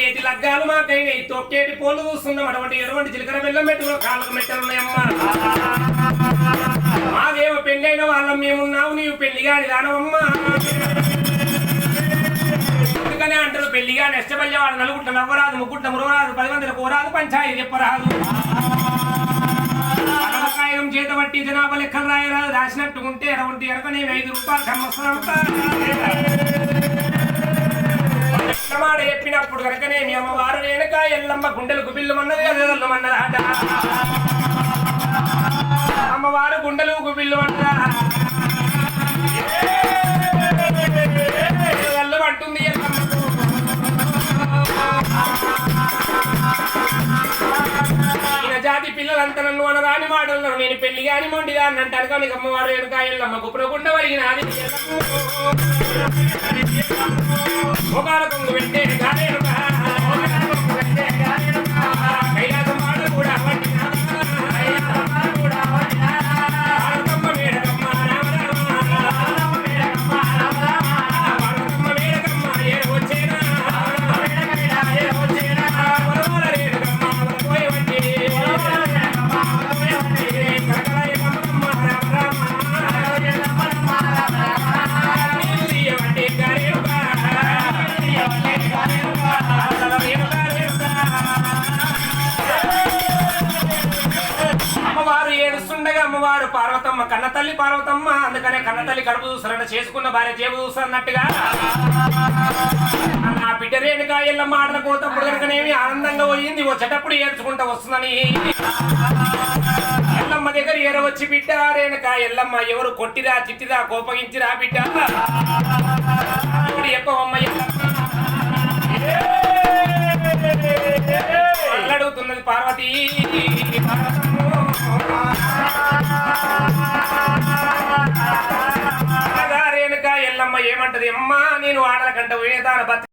ఏటి లగ్గాలు మాకైనాయి తొక్కేటి పోలు చూస్తున్నాం అటువంటి ఎటువంటి జీలకర్ర బెల్లం పెట్టుకున్న కాళ్ళకు మెట్టలు ఉన్నాయమ్మా మాదేమో పెళ్లి అయిన వాళ్ళం మేమున్నావు నీవు పెళ్లి కాని దానవమ్మా అందుకనే అంటారు పెళ్లిగా నెష్టపల్లి వాడు నలుగుట్ల నవ్వరాదు ముగ్గుట్ల మురవరాదు 10 మందిల కోరాదు పంచాయతీ చెప్పరాదు కాయం చేత బట్టి జనాభా లెక్కలు రాయరాదు రాసినట్టుకుంటే అటువంటి ఎరకనే 5 రూపాయలు సంవత్సరం మాట చెప్పినప్పుడు కనుకనే మీ అమ్మవారు వెనక ఎల్లమ్మ గుండెలకు బిల్లుమన్నది అదల్లమన్నదాట అమ్మవారు గుండెలకు బిల్లుమన్నదా అంటుంది జాతి పిల్లలంతా నన్ను అనరాని మాటలు నేను పెళ్లి కాని మొండిదా అని అంటాను కానీ అమ్మవారు వెనుక ఎల్లమ్మ గుప్పునకుండా వరిగినాది ఒకళ్ళ కొంగు పెట్టే గాలేనుక కైలాసం వాడు కూడా అమ్మవారు పార్వతమ్మ కన్నతల్లి పార్వతమ్మ అందుకనే కన్నతల్లి కడుపు చూస్తారంట చేసుకున్న భార్య చేపు చూస్తారన్నట్టుగా నా బిడ్డ రేణుగా ఎల్లమ్మ ఆటల పోతప్పుడు కనుకనేమి ఆనందంగా పోయింది వచ్చేటప్పుడు ఏడ్చుకుంటా వస్తుందని ఎల్లమ్మ దగ్గర ఏర వచ్చి బిడ్డ రేణుక ఎల్లమ్మ ఎవరు కొట్టిరా తిట్టిరా కోపగించిరా బిడ్డ చెప్పవమ్మ అడుగుతున్నది పార్వతి రేణుక ఎల్లమ్మ ఏమంటది అమ్మా నేను ఆడల కంట వేదాన